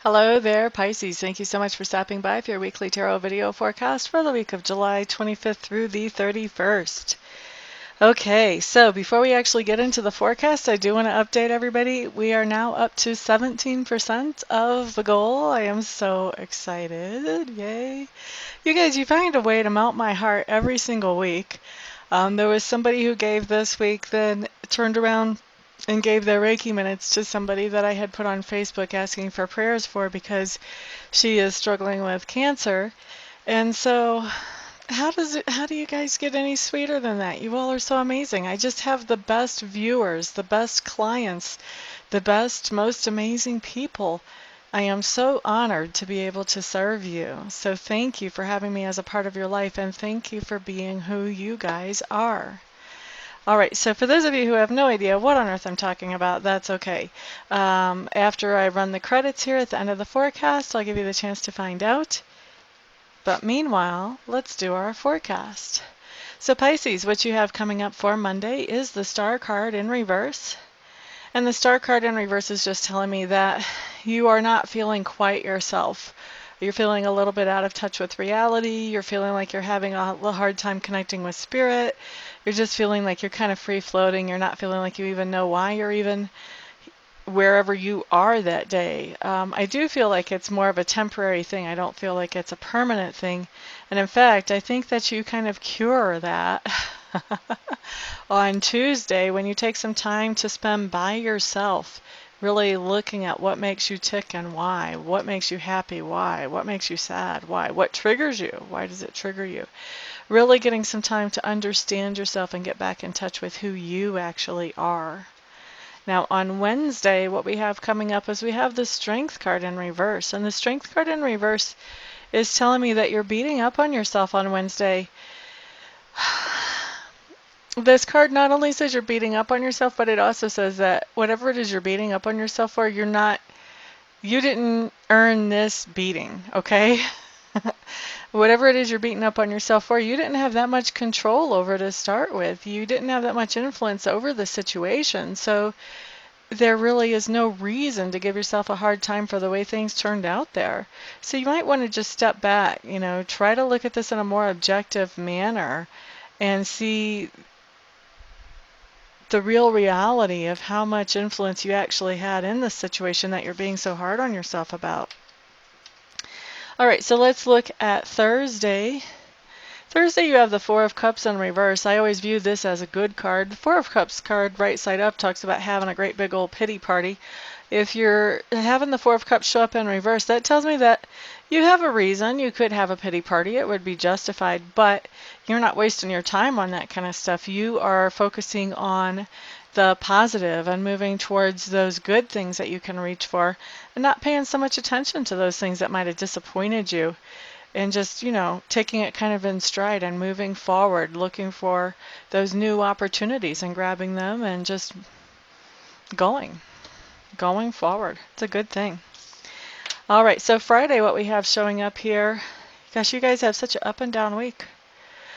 Hello there, Pisces. Thank you so much for stopping by for your weekly tarot video forecast for the week of July 25th through the 31st. Okay, so before we actually get into the forecast, I do want to update everybody. We are now up to 17% of the goal. I am so excited. Yay. You guys, you find a way to melt my heart every single week. There was somebody who gave this week, then turned around and gave their Reiki minutes to somebody that I had put on Facebook asking for prayers for because she is struggling with cancer. And so how do you guys get any sweeter than that? You all are so amazing. I just have the best viewers, the best clients, the best, most amazing people. I am so honored to be able to serve you. So thank you for having me as a part of your life, and thank you for being who you guys are. All right, so for those of you who have no idea what on earth I'm talking about, that's okay. After I run the credits here at the end of the forecast, I'll give you the chance to find out. But meanwhile, let's do our forecast. So Pisces, what you have coming up for Monday is the Star card in reverse. And the Star card in reverse is just telling me that you are not feeling quite yourself. You're feeling a little bit out of touch with reality. You're feeling like you're having a hard time connecting with spirit. You're just feeling like you're kind of free floating. You're not feeling like you even know why you're even wherever you are that day. I do feel like it's more of a temporary thing. I don't feel like it's a permanent thing. And in fact, I think that you kind of cure that on Tuesday when you take some time to spend by yourself, really looking at what makes you tick and why, what makes you happy, why, what makes you sad, why, what triggers you, why does it trigger you. Really getting some time to understand yourself and get back in touch with who you actually are. Now on Wednesday, what we have coming up is we have the Strength card in reverse. And the Strength card in reverse is telling me that you're beating up on yourself on Wednesday. This card not only says you're beating up on yourself, but it also says that whatever it is you're beating up on yourself for, you didn't earn this beating, okay? Whatever it is you're beating up on yourself for, you didn't have that much control over to start with. You didn't have that much influence over the situation. So there really is no reason to give yourself a hard time for the way things turned out there. So you might want to just step back, try to look at this in a more objective manner and see the real reality of how much influence you actually had in this situation that you're being so hard on yourself about. All right, so let's look at Thursday. Thursday, you have the Four of Cups in reverse. I always view this as a good card. The Four of Cups card, right side up, talks about having a great big old pity party. If you're having the Four of Cups show up in reverse, that tells me that you have a reason. You could have a pity party. It would be justified, but you're not wasting your time on that kind of stuff. You are focusing on the positive and moving towards those good things that you can reach for and not paying so much attention to those things that might have disappointed you. And just, taking it kind of in stride and moving forward, looking for those new opportunities and grabbing them and just going forward. It's a good thing. All right, so Friday, what we have showing up here, gosh, you guys have such an up and down week.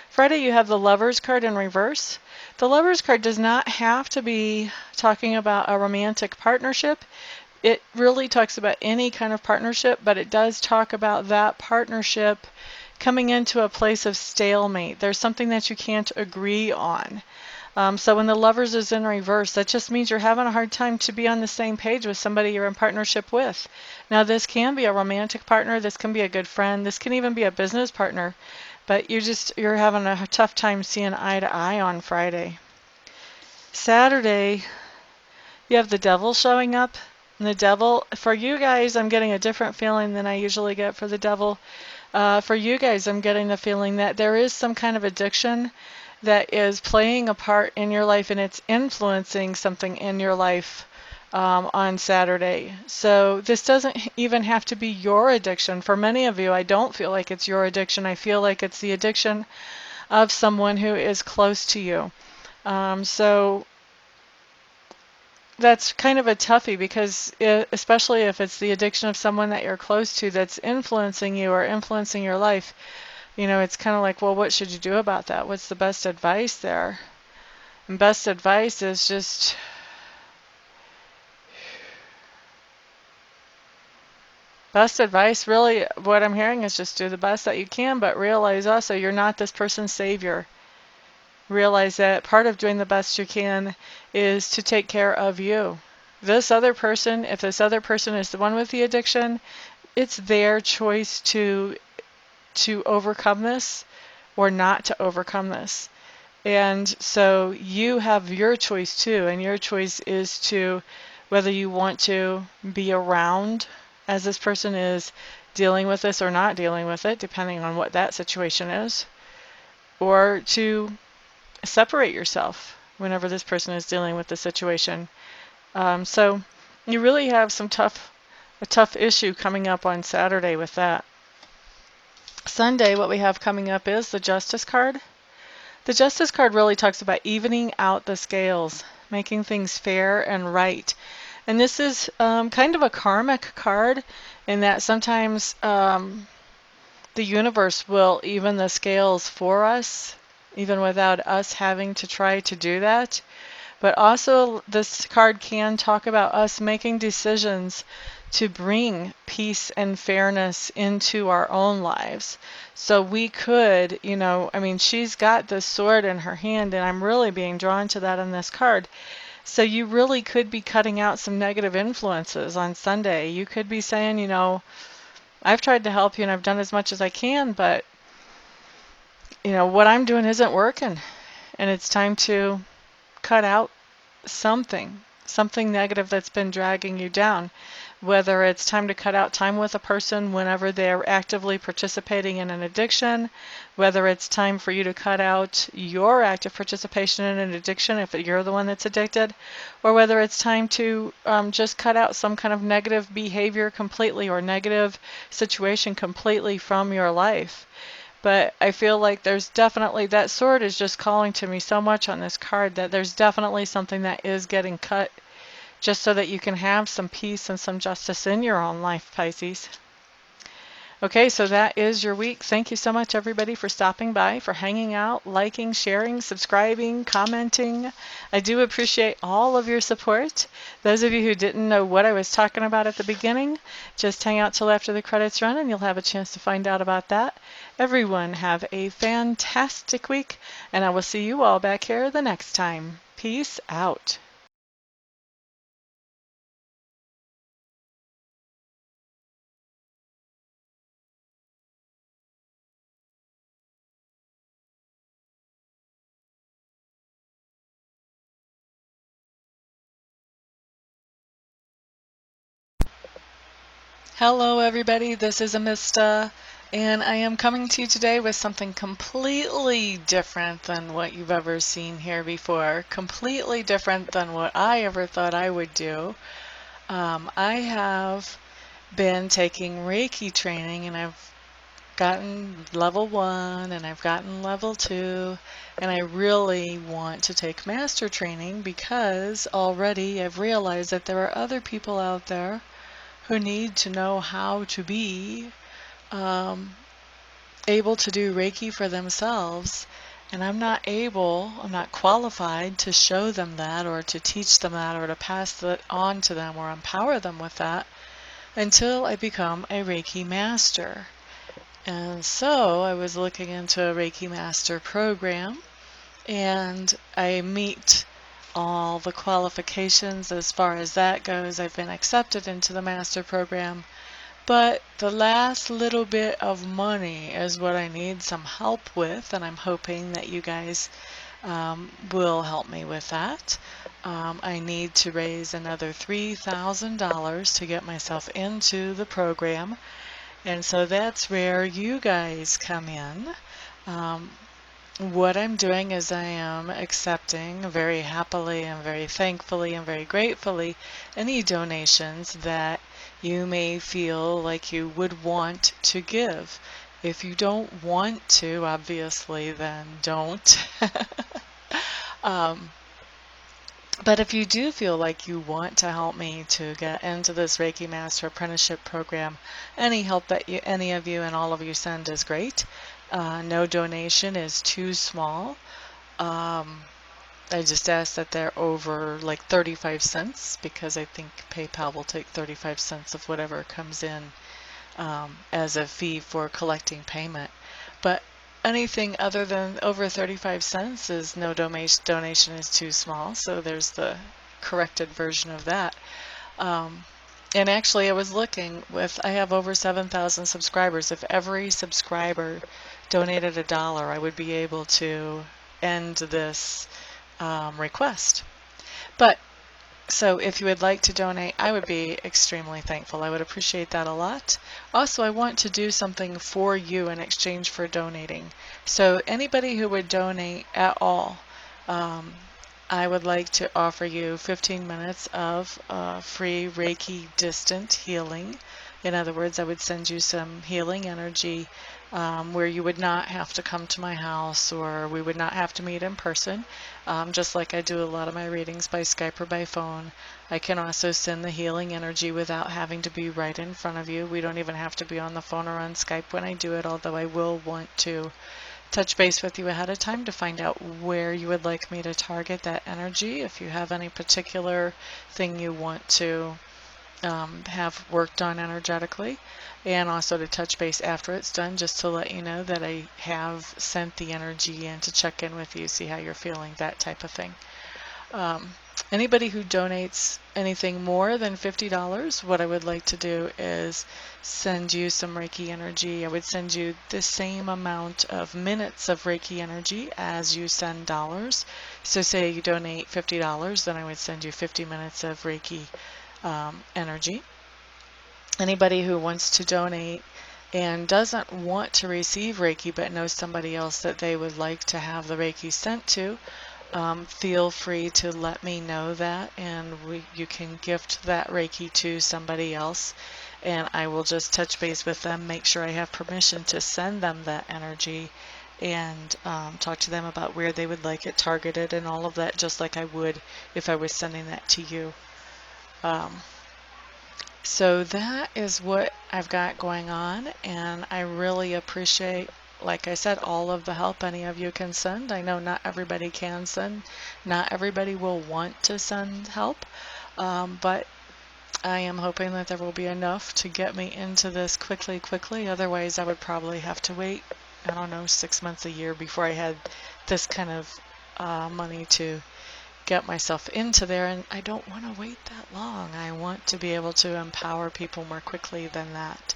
Friday, you have the Lovers card in reverse. The Lovers card does not have to be talking about a romantic partnership. It really talks about any kind of partnership, but it does talk about that partnership coming into a place of stalemate. There's something that you can't agree on. So when the Lovers is in reverse, that just means you're having a hard time to be on the same page with somebody you're in partnership with. Now this can be a romantic partner, this can be a good friend, this can even be a business partner, but you're having a tough time seeing eye to eye on Friday. Saturday, you have the Devil showing up. And the Devil, for you guys, I'm getting a different feeling than I usually get for the Devil. For you guys, I'm getting the feeling that there is some kind of addiction that is playing a part in your life and it's influencing something in your life on Saturday. So this doesn't even have to be your addiction. For many of you, I don't feel like it's your addiction. I feel like it's the addiction of someone who is close to you. So that's kind of a toughie because especially if it's the addiction of someone that you're close to that's influencing you or influencing your life, it's kind of like, well, what should you do about that? What's the best advice there? And best advice is just Best advice, really, what I'm hearing is just do the best that you can, but realize also you're not this person's savior. Realize that part of doing the best you can is to take care of you. This other person, if this other person is the one with the addiction, it's their choice to overcome this or not to overcome this. And so you have your choice too, and your choice is to whether you want to be around as this person is dealing with this or not dealing with it, depending on what that situation is, or to separate yourself whenever this person is dealing with the situation. So you really have a tough issue coming up on Saturday with that. Sunday, what we have coming up is the Justice card. The Justice card really talks about evening out the scales, making things fair and right. And this is kind of a karmic card in that sometimes the universe will even the scales for us, even without us having to try to do that. But also, this card can talk about us making decisions to bring peace and fairness into our own lives. So we could, I mean, she's got this sword in her hand, and I'm really being drawn to that in this card. So you really could be cutting out some negative influences on Sunday. You could be saying, I've tried to help you and I've done as much as I can, but, what I'm doing isn't working. And it's time to cut out something negative that's been dragging you down. Whether it's time to cut out time with a person whenever they're actively participating in an addiction, whether it's time for you to cut out your active participation in an addiction if you're the one that's addicted, or whether it's time to just cut out some kind of negative behavior completely or negative situation completely from your life. But I feel like there's definitely, that sword is just calling to me so much on this card that there's definitely something that is getting cut just so that you can have some peace and some justice in your own life, Pisces. Okay, so that is your week. Thank you so much, everybody, for stopping by, for hanging out, liking, sharing, subscribing, commenting. I do appreciate all of your support. Those of you who didn't know what I was talking about at the beginning, just hang out till after the credits run and you'll have a chance to find out about that. Everyone have a fantastic week, and I will see you all back here the next time. Peace out. Hello everybody, this is Amista, and I am coming to you today with something completely different than what you've ever seen here before, completely different than what I ever thought I would do. I have been taking Reiki training, and I've gotten level 1 and I've gotten level 2, and I really want to take master training because already I've realized that there are other people out there who need to know how to be able to do Reiki for themselves, and I'm not qualified to show them that or to teach them that or to pass that on to them or empower them with that until I become a Reiki Master. And so I was looking into a Reiki Master program, and I meet all the qualifications as far as that goes. I've been accepted into the Master program, but the last little bit of money is what I need some help with, and I'm hoping that you guys will help me with that. I need to raise another $3,000 to get myself into the program, and so that's where you guys come in. What I'm doing is I am accepting very happily and very thankfully and very gratefully any donations that you may feel like you would want to give. If you don't want to, obviously, then don't. But if you do feel like you want to help me to get into this Reiki Master Apprenticeship Program, any help that any of you and all of you send is great. No donation is too small. I just ask that they're over like 35 cents because I think PayPal will take 35 cents of whatever comes in. as a fee for collecting payment. But anything other than over 35 cents is no donation is too small, so there's the corrected version of that. And actually, I was looking I have over 7,000 subscribers. If every subscriber donated $1, I would be able to end this request. But so if you would like to donate, I would be extremely thankful. I would appreciate that a lot. Also, I want to do something for you in exchange for donating. So anybody who would donate at all, I would like to offer you 15 minutes of free Reiki distant healing. In other words, I would send you some healing energy where you would not have to come to my house, or we would not have to meet in person. Just like I do a lot of my readings by Skype or by phone. I can also send the healing energy without having to be right in front of you. We don't even have to be on the phone or on Skype when I do it, although I will want to touch base with you ahead of time to find out where you would like me to target that energy. If you have any particular thing you want to have worked on energetically, and also to touch base after it's done, just to let you know that I have sent the energy in to check in with you, see how you're feeling, that type of thing. Anybody who donates anything more than $50, what I would like to do is send you some Reiki energy. I would send you the same amount of minutes of Reiki energy as you send dollars. So say you donate $50, then I would send you 50 minutes of Reiki energy. Anybody who wants to donate and doesn't want to receive Reiki but knows somebody else that they would like to have the Reiki sent to, feel free to let me know that, and you can gift that Reiki to somebody else, and I will just touch base with them, make sure I have permission to send them that energy, and talk to them about where they would like it targeted and all of that, just like I would if I was sending that to you. So that is what I've got going on, and I really appreciate, like I said, all of the help any of you can send. I know not everybody can send, not everybody will want to send help, but I am hoping that there will be enough to get me into this quickly. Otherwise, I would probably have to wait, I don't know, 6 months, a year before I had this kind of money to get myself into there, and I don't want to wait that long. I want to be able to empower people more quickly than that.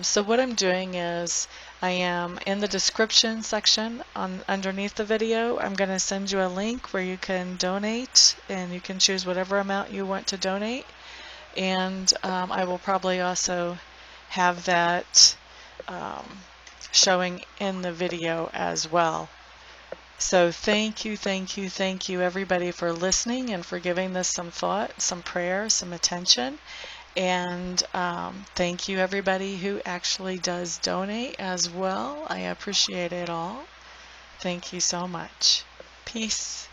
So what I'm doing is I am in the description section underneath the video. I'm going to send you a link where you can donate, and you can choose whatever amount you want to donate, and I will probably also have that showing in the video as well. So thank you everybody for listening and for giving this some thought, some prayer, some attention. And thank you everybody who actually does donate as well. I appreciate it all. Thank you so much. Peace.